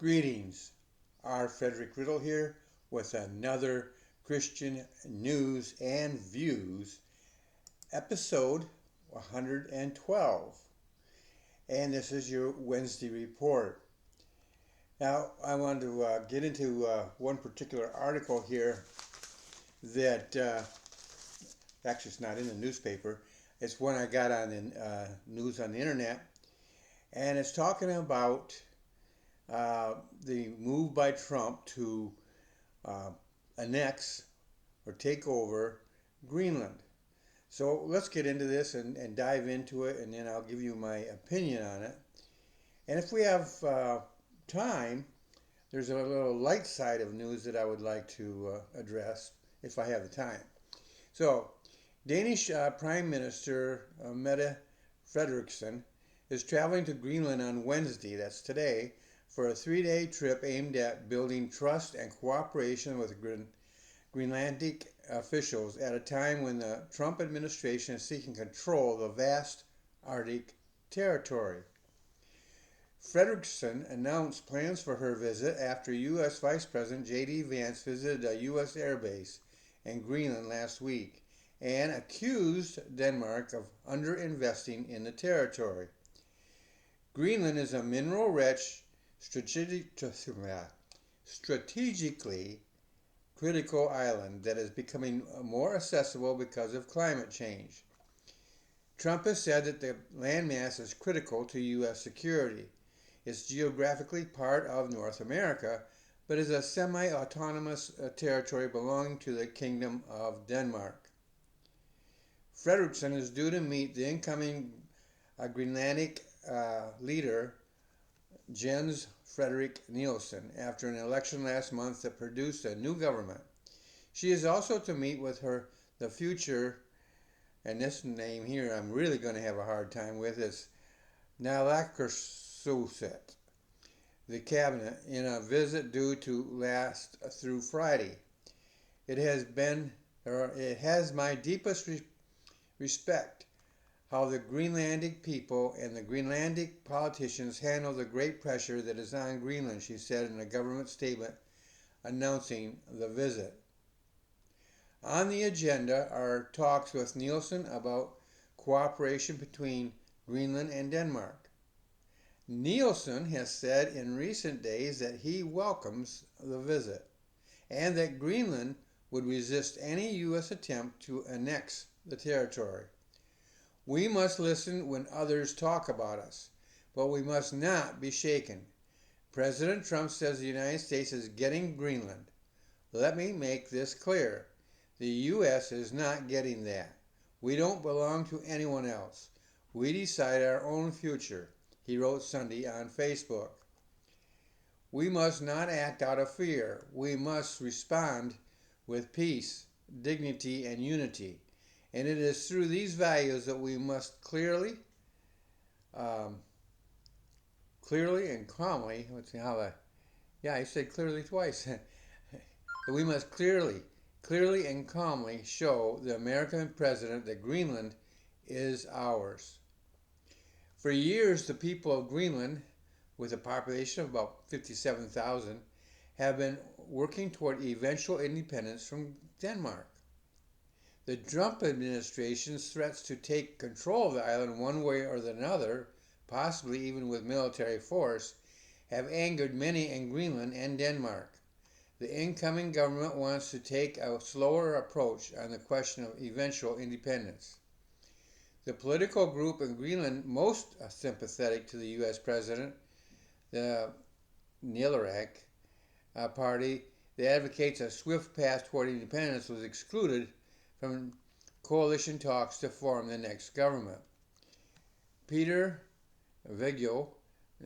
Greetings, R. Frederick Riddle here with another Christian News and Views, episode 112. And this is your Wednesday report. Now, I wanted to get into one particular article here that actually it's not in the newspaper. It's one I got on the news on the internet, and it's talking about the move by Trump to annex or take over Greenland. So let's get into this and dive into it, and then I'll give you my opinion on it. And if we have time, there's a little light side of news that I would like to address if I have the time. So, Danish Prime Minister Mette Frederiksen is traveling to Greenland on Wednesday, that's today, for a 3-day trip aimed at building trust and cooperation with Greenlandic officials at a time when the Trump administration is seeking control of the vast Arctic territory. Frederiksen announced plans for her visit after U.S. Vice President J.D. Vance visited a U.S. airbase in Greenland last week and accused Denmark of underinvesting in the territory. Greenland is a mineral-rich, strategically critical island that is becoming more accessible because of climate change. Trump has said that the landmass is critical to U.S. security. It's geographically part of North America, but is a semi-autonomous territory belonging to the Kingdom of Denmark. Frederiksen is due to meet the incoming Greenlandic leader, Jens Frederik Nielsen, after an election last month that produced a new government. She is also to meet with the future, and this name here I'm really going to have a hard time with, is Naalakkersuisut, the cabinet, in a visit due to last through Friday. It has my deepest respect how the Greenlandic people and the Greenlandic politicians handle the great pressure that is on Greenland, she said in a government statement announcing the visit. On the agenda are talks with Nielsen about cooperation between Greenland and Denmark. Nielsen has said in recent days that he welcomes the visit and that Greenland would resist any U.S. attempt to annex the territory. We must listen when others talk about us, but we must not be shaken. President Trump says the United States is getting Greenland. Let me make this clear. The U.S. is not getting that. We don't belong to anyone else. We decide our own future, he wrote Sunday on Facebook. We must not act out of fear. We must respond with peace, dignity, and unity. And it is through these values that we must clearly and calmly, I said clearly twice. We must clearly and calmly show the American president that Greenland is ours. For years, the people of Greenland, with a population of about 57,000, have been working toward eventual independence from Denmark. The Trump administration's threats to take control of the island one way or another, possibly even with military force, have angered many in Greenland and Denmark. The incoming government wants to take a slower approach on the question of eventual independence. The political group in Greenland most sympathetic to the U.S. president, the Naalakkersuisut party that advocates a swift path toward independence, was excluded from coalition talks to form the next government. Peter Viggo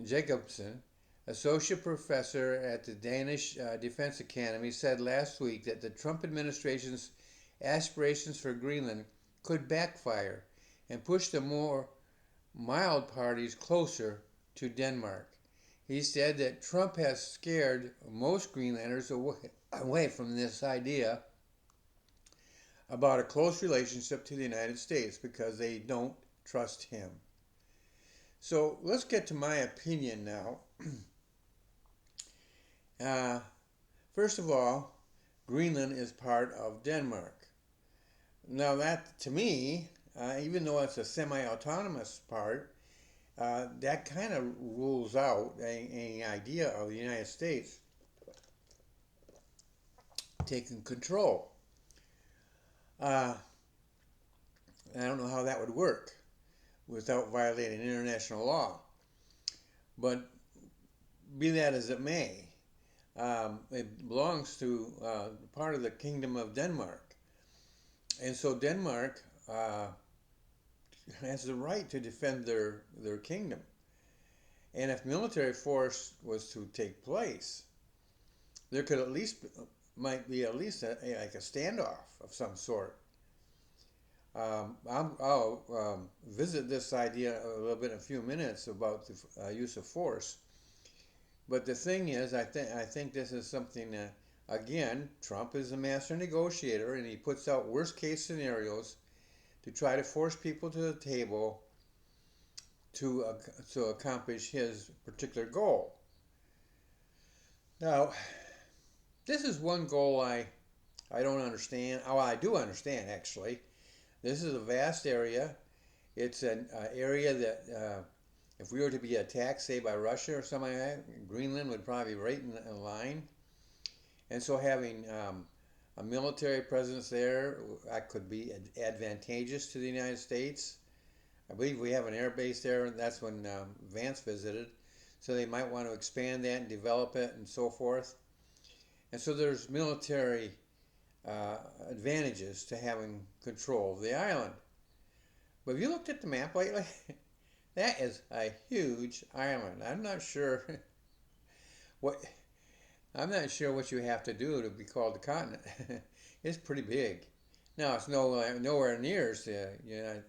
Jacobsen, associate professor at the Danish Defense Academy, said last week that the Trump administration's aspirations for Greenland could backfire and push the more mild parties closer to Denmark. He said that Trump has scared most Greenlanders away from this idea about a close relationship to the United States because they don't trust him. So let's get to my opinion now. Uh, First of all, Greenland is part of Denmark. Now that, to me, even though it's a semi-autonomous part, that kind of rules out any idea of the United States taking control. Uh, I don't know how that would work without violating international law. But be that as it may, it belongs to part of the Kingdom of Denmark. And so Denmark has the right to defend their kingdom. And if military force was to take place, there could at least might be at least like a standoff of some sort. I'll visit this idea a little bit in a few minutes about the use of force. But the thing is, I think this is something that, again, Trump is a master negotiator, and he puts out worst case scenarios to try to force people to the table to accomplish his particular goal. Now, this is one goal I don't understand. Oh, I do understand actually. This is a vast area. It's an area that if we were to be attacked, say by Russia or something like that, Greenland would probably be right in line. And so having a military presence there could be advantageous to the United States. I believe we have an air base there, and that's when Vance visited. So they might want to expand that and develop it and so forth. And so there's military advantages to having control of the island. But have you looked at the map lately? That is a huge island. What I'm not sure what you have to do to be called a continent. It's pretty big. Now it's nowhere near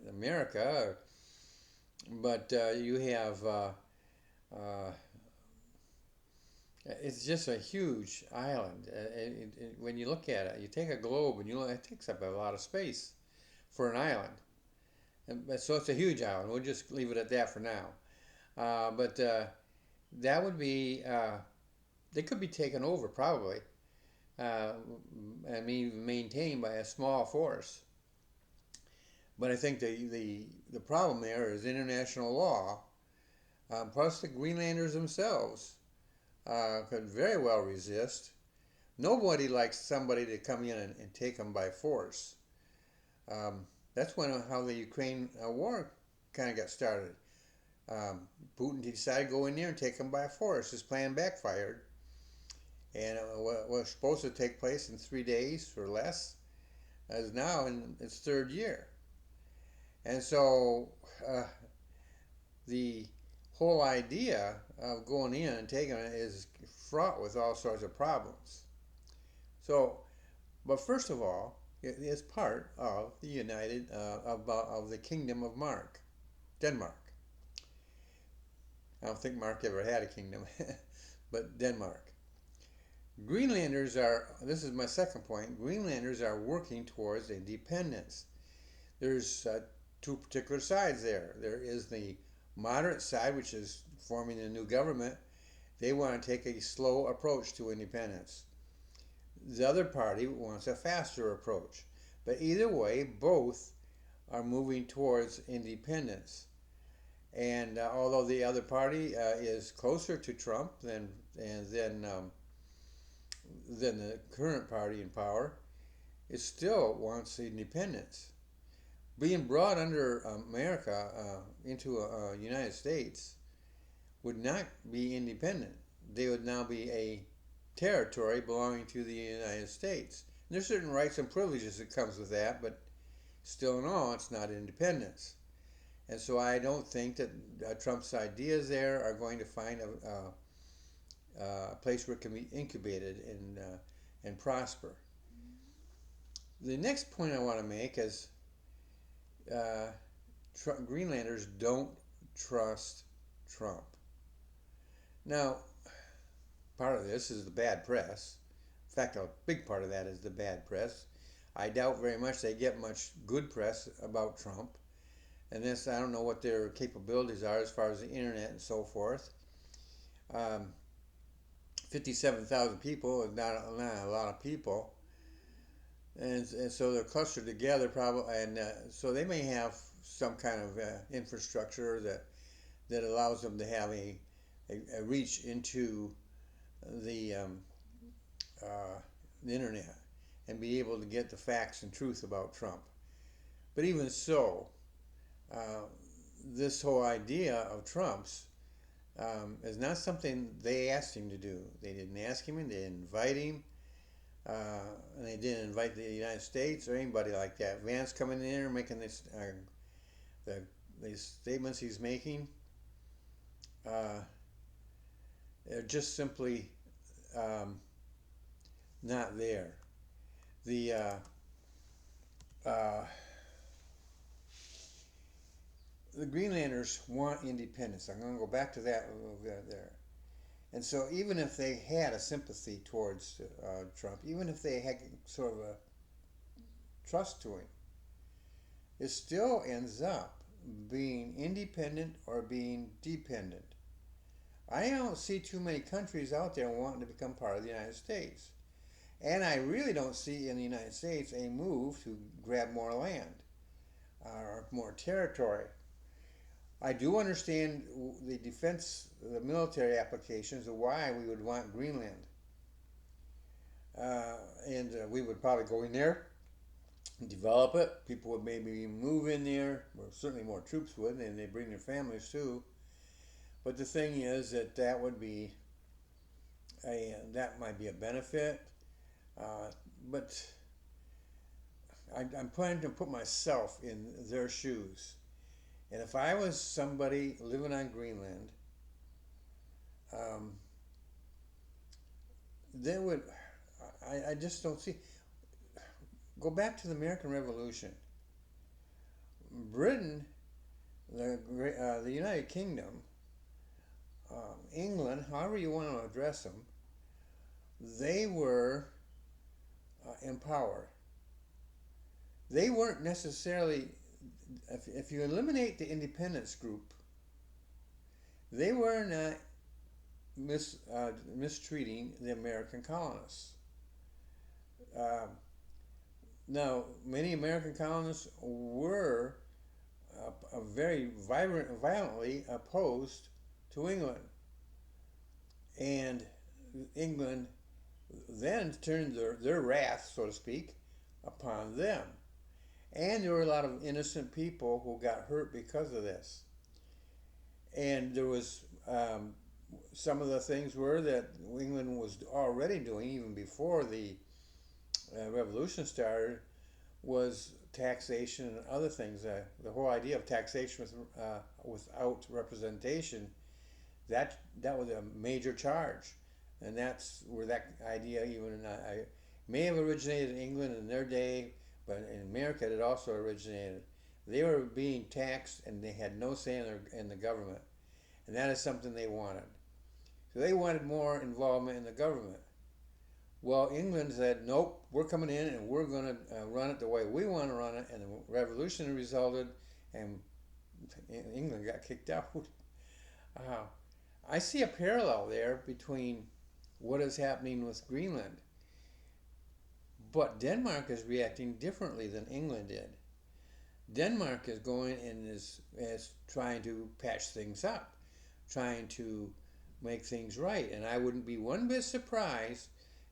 America, but you have it's just a huge island. When you look at it, you take a globe and it takes up a lot of space for an island. So it's a huge island. We'll just leave it at that for now. But that would be, they could be taken over probably, and maintained by a small force. But I think the problem there is international law, plus the Greenlanders themselves could very well resist. Nobody likes somebody to come in and take them by force. That's how the Ukraine war kind of got started. Putin decided to go in there and take them by force. His plan backfired, and what was supposed to take place in 3 days or less is now in its third year. And so the whole idea of going in and taking it is fraught with all sorts of problems. So, but first of all, it is part of the of the Kingdom of Denmark. I don't think Mark ever had a kingdom, but Denmark. This is my second point, Greenlanders are working towards independence. There's two particular sides there. There is the moderate side, which is forming a new government. They want to take a slow approach to independence. The other party wants a faster approach. But either way, both are moving towards independence. And although the other party is closer to Trump than the current party in power, it still wants independence. Being brought under America into United States would not be independent. They would now be a territory belonging to the United States. And there's certain rights and privileges that comes with that, but still in all, it's not independence. And so I don't think that Trump's ideas there are going to find a place where it can be incubated and prosper. The next point I want to make is Greenlanders don't trust Trump. Now, part of this is the bad press. In fact, a big part of that is the bad press. I doubt very much they get much good press about Trump. And this, I don't know what their capabilities are as far as the internet and so forth. 57,000 people is not a lot of people, and so they're clustered together probably, and so they may have some kind of infrastructure that allows them to have a reach into the uh, the internet and be able to get the facts and truth about Trump. But even so, uh, this whole idea of Trump's is not something they asked him to do. They didn't ask him, and they didn't invite him, and they didn't invite the United States or anybody like that. Vance coming in there making the these statements he's making, uh, they're just simply um, not there. The uh, the Greenlanders want independence. I'm going to go back to that a little bit there. And so, even if they had a sympathy towards Trump, even if they had sort of a trust to him, it still ends up being independent or being dependent. I don't see too many countries out there wanting to become part of the United States. And I really don't see in the United States a move to grab more land or more territory. I do understand the defense, the military applications of why we would want Greenland. And we would probably go in there and develop it. People would maybe move in there. Well, certainly more troops would, and they'd bring their families too. But the thing is that would be that might be a benefit. But I'm planning to put myself in their shoes. And if I was somebody living on Greenland, they would, I just don't see, go back to the American Revolution. Britain, the United Kingdom, England, however you want to address them, they were in power. They weren't necessarily, if you eliminate the independence group, they were not mistreating the American colonists. Now, many American colonists were very violently opposed to England. And England then turned their wrath, so to speak, upon them. And there were a lot of innocent people who got hurt because of this. And there was some of the things were that England was already doing even before the revolution started was taxation and other things. The whole idea of taxation without representation, that was a major charge. And that's where that idea even may have originated in England in their day, but in America it also originated. They were being taxed and they had no say in the government. And that is something they wanted. So they wanted more involvement in the government. Well, England said, nope, we're coming in and we're going to run it the way we want to run it. And the revolution resulted and England got kicked out. I see a parallel there between what is happening with Greenland. But Denmark is reacting differently than England did. Denmark is going and is trying to patch things up, trying to make things right. And I wouldn't be one bit surprised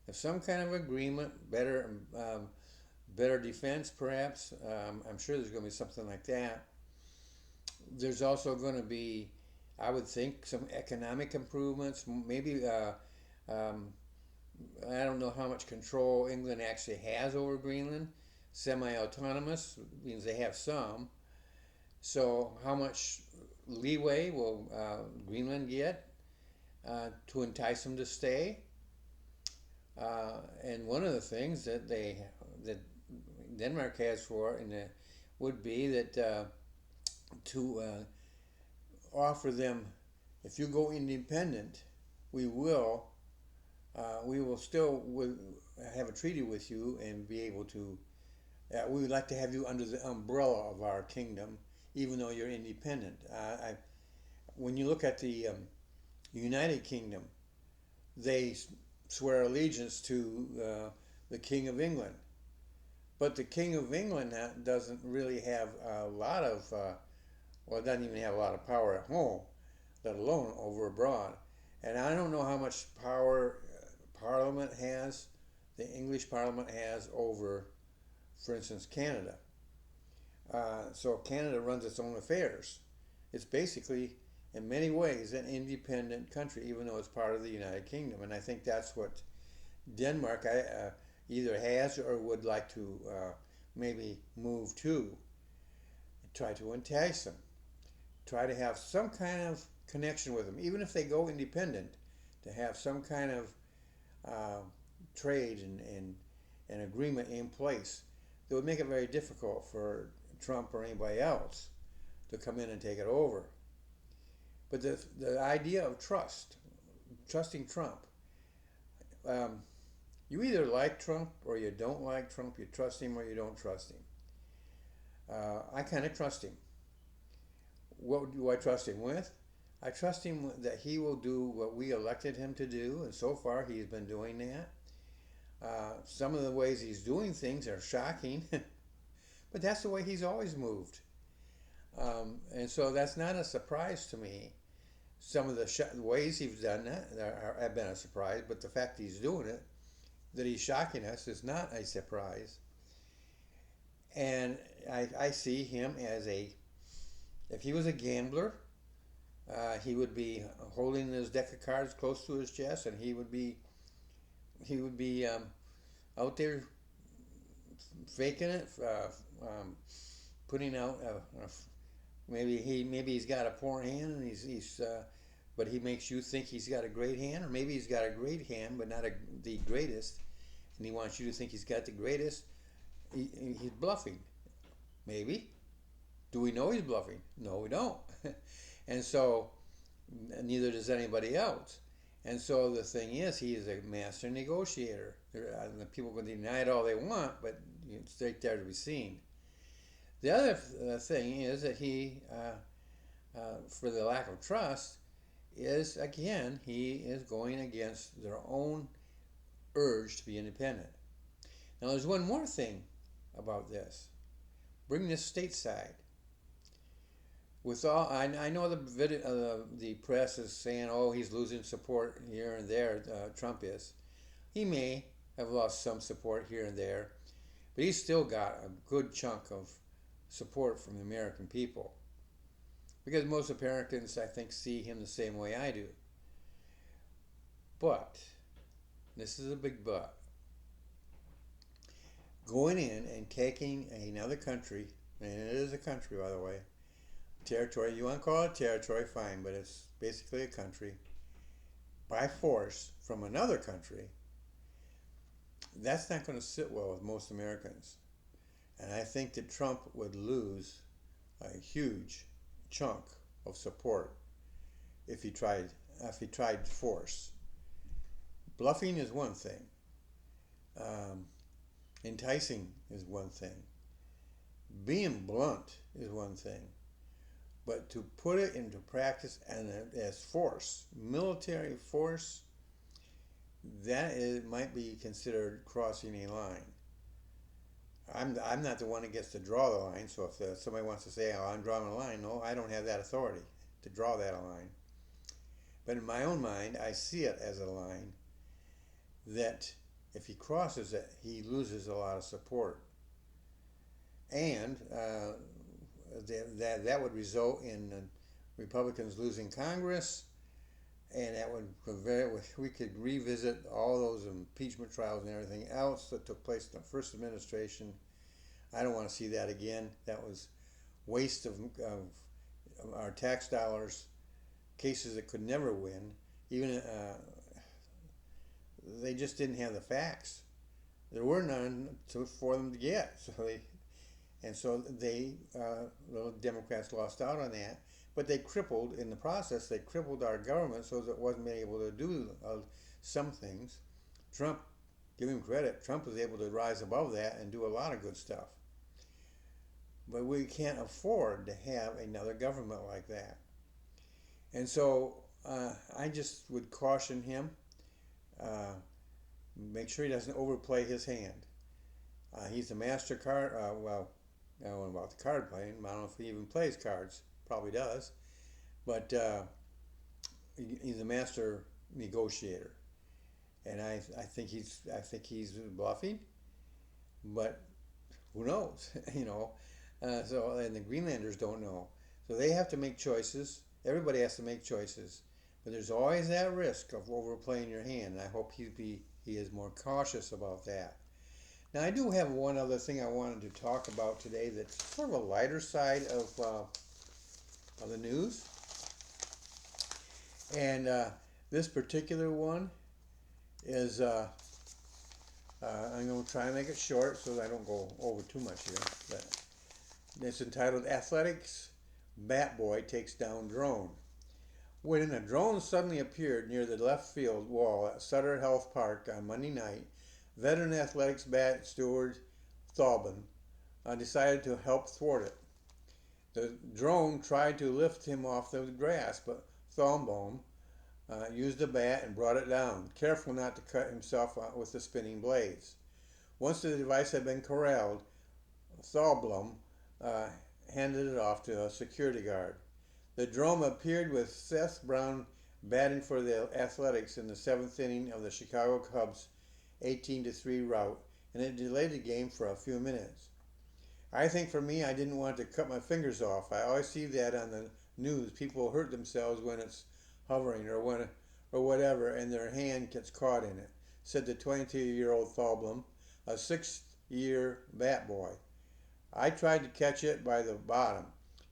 if some kind of agreement, better defense perhaps, I'm sure there's going to be something like that. There's also going to be, I would think, some economic improvements, maybe I don't know how much control England actually has over Greenland. Semi-autonomous means they have some. So how much leeway will Greenland get to entice them to stay? And one of the things that Denmark has for would be that to offer them, if you go independent, we will still have a treaty with you and be able to, we would like to have you under the umbrella of our kingdom, even though you're independent. When you look at the United Kingdom, they swear allegiance to the King of England. But the King of England doesn't really have a lot of, well, doesn't even have a lot of power at home, let alone over abroad. And I don't know how much power Parliament has, the English Parliament has over, for instance, Canada. So Canada runs its own affairs. It's basically, in many ways, an independent country, even though it's part of the United Kingdom. And I think that's what Denmark either has or would like to maybe move to. Try to entice them. Try to have some kind of connection with them, even if they go independent, to have some kind of trade and agreement in place that would make it very difficult for Trump or anybody else to come in and take it over. But the idea of trusting Trump, you either like Trump or you don't like Trump. You trust him or you don't trust him. I kind of trust him. What do I trust him with? I trust him that he will do what we elected him to do, and so far he's been doing that. Some of the ways he's doing things are shocking, but that's the way he's always moved. And so that's not a surprise to me. Some of the ways he's done that have been a surprise, but the fact he's doing it, that he's shocking us, is not a surprise. And I see him as if he was a gambler, he would be holding his deck of cards close to his chest, and he would be out there faking it, putting out maybe he's got a poor hand, and he's but he makes you think he's got a great hand, or maybe he's got a great hand but not the greatest, and he wants you to think he's got the greatest. He's bluffing. Maybe. Do we know he's bluffing? No, we don't. And so neither does anybody else. And so the thing is, he is a master negotiator. The people can deny it all they want, but it's right there to be seen. The other thing is that he, for the lack of trust, is, again, he is going against their own urge to be independent. Now, there's one more thing about this. Bring this stateside. With all, I know the press is saying, oh, he's losing support here and there, Trump is. He may have lost some support here and there, but he's still got a good chunk of support from the American people. Because most Americans, I think, see him the same way I do. But, this is a big but, going in and taking another country, and it is a country, by the way, territory, you want to call it territory, fine, but it's basically a country, by force from another country, that's not going to sit well with most Americans. And I think that Trump would lose a huge chunk of support if he tried force. Bluffing is one thing. Enticing is one thing. Being blunt is one thing. But to put it into practice and as force, military force, that might be considered crossing a line. I'm not the one that gets to draw the line, so if somebody wants to say, oh, I'm drawing a line, no, I don't have that authority to draw that line. But in my own mind, I see it as a line that if he crosses it, he loses a lot of support. And that would result in Republicans losing Congress, and that would we could revisit all those impeachment trials and everything else that took place in the first administration. I don't want to see that again. That was waste of our tax dollars, cases that could never win. Even they just didn't have the facts. There were none for them to get. So the Democrats lost out on that. But they crippled, in the process, they crippled our government so that it wasn't able to do some things. Trump, give him credit, Trump was able to rise above that and do a lot of good stuff. But we can't afford to have another government like that. And so I just would caution him make sure he doesn't overplay his hand. He's a master card. Well, I don't know about the card playing. I don't know if he even plays cards. Probably does, but he's a master negotiator, and I think he's bluffing, but who knows? So and the Greenlanders don't know, so they have to make choices. Everybody has to make choices, but there's always that risk of overplaying your hand. And I hope he is more cautious about that. Now, I do have one other thing I wanted to talk about today that's sort of a lighter side of the news. And this particular one is, I'm going to try and make it short so that I don't go over too much here. But it's entitled Athletics Bat Boy Takes Down Drone. When a drone suddenly appeared near the left field wall at Sutter Health Park on Monday night, veteran athletics bat steward Thalben decided to help thwart it. The drone tried to lift him off the grass, but Thalben used the bat and brought it down, careful not to cut himself with the spinning blades. Once the device had been corralled, Thalben handed it off to a security guard. The drone appeared with Seth Brown batting for the Athletics in the 7th inning of the Chicago Cubs' 18-3 rout, and it delayed the game for a few minutes. I think for me, I didn't want to cut my fingers off. I always see that on the news. People hurt themselves when it's hovering or whatever, and their hand gets caught in it, said the 22-year-old Thalben, a 6th-year bat boy. I tried to catch it by the bottom,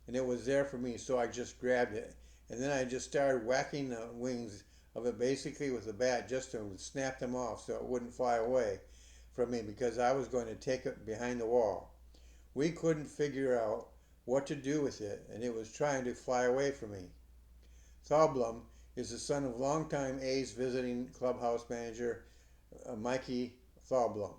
and it was there for me, so I just grabbed it, and then I just started whacking the wings of it basically with the bat just to snap them off so it wouldn't fly away from me because I was going to take it behind the wall. We couldn't figure out what to do with it, and it was trying to fly away from me. Thalben is the son of longtime A's visiting clubhouse manager Mikey Thalben.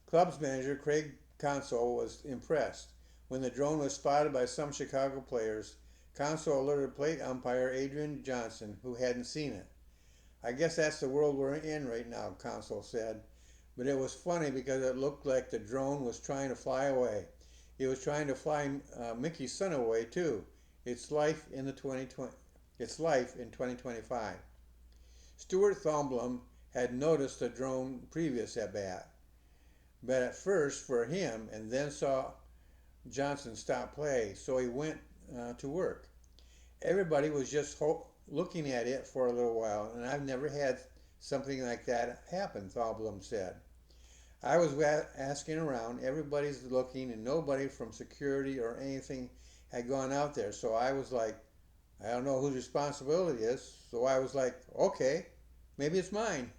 Clubs manager Craig Console was impressed. When the drone was spotted by some Chicago players, Console alerted plate umpire Adrian Johnson, who hadn't seen it. I guess that's the world we're in right now, Console said. But it was funny because it looked like the drone was trying to fly away. It was trying to fly Mickey's son away too. Its life in 2025. Stuart Thalben had noticed the drone previous at bat, but at first for him, and then saw Johnson stop play, so he went to work. Everybody was just looking at it for a little while, and I've never had something like that happen, Thalben said. I was asking around, everybody's looking, and nobody from security or anything had gone out there, so I was like, I don't know whose responsibility it is, so I was like, okay, maybe it's mine.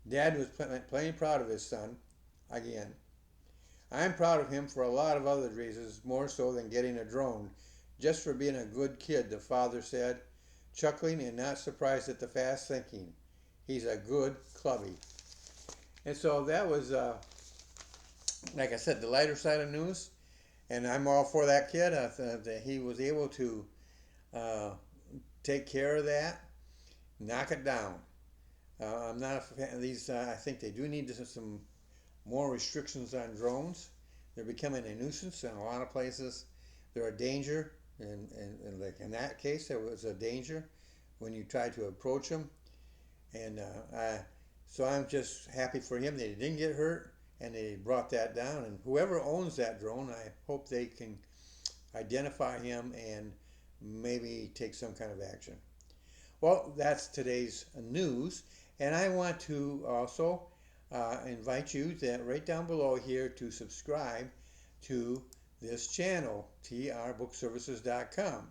Dad was plenty proud of his son, again. I'm proud of him for a lot of other reasons, more so than getting a drone, just for being a good kid, the father said, chuckling and not surprised at the fast thinking. He's a good clubby. And so that was, like I said, the lighter side of news, and I'm all for that kid. That he was able to take care of that, knock it down. I'm not a fan of these. I think they do need some more restrictions on drones. They're becoming a nuisance in a lot of places. They're a danger, and like in that case, there was a danger when you tried to approach them. And so I'm just happy for him that he didn't get hurt and they brought that down. And whoever owns that drone, I hope they can identify him and maybe take some kind of action. Well, that's today's news. And I want to also invite you that right down below here to subscribe to this channel, trbookservices.com.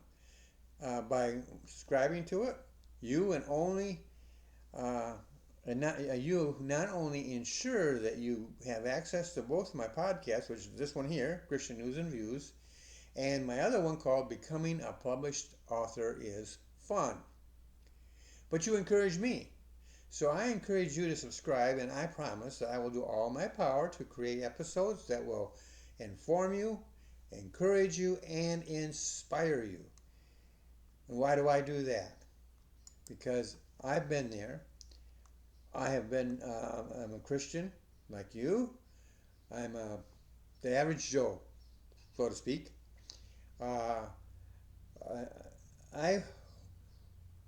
By subscribing to it, you not only ensure that you have access to both my podcasts, which is this one here, Christian News and Views, and my other one called Becoming a Published Author is Fun. But you encourage me. So I encourage you to subscribe, and I promise that I will do all my power to create episodes that will inform you, encourage you, and inspire you. And why do I do that? Because I've been there. I'm a Christian, like you. I'm the average Joe, so to speak. Uh, I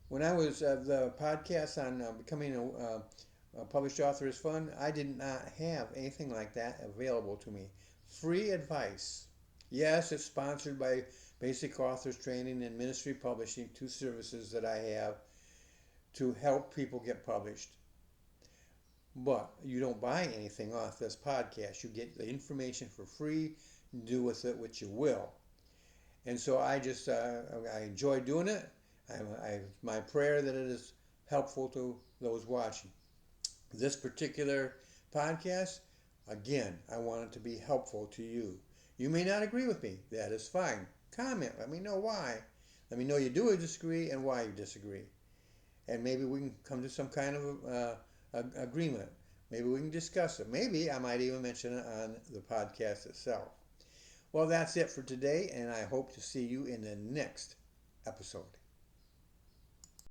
when I was the podcast on becoming a published author is fun. I did not have anything like that available to me. Free advice. Yes, it's sponsored by Basic Authors Training and Ministry Publishing, two services that I have to help people get published. But you don't buy anything off this podcast. You get the information for free. Do with it what you will. And so I enjoy doing it. My prayer that it is helpful to those watching. This particular podcast, again, I want it to be helpful to you. You may not agree with me. That is fine. Comment. Let me know why. Let me know you do disagree and why you disagree. And maybe we can come to some kind of agreement. Maybe we can discuss it. Maybe I might even mention it on the podcast itself. Well, that's it for today, and I hope to see you in the next episode.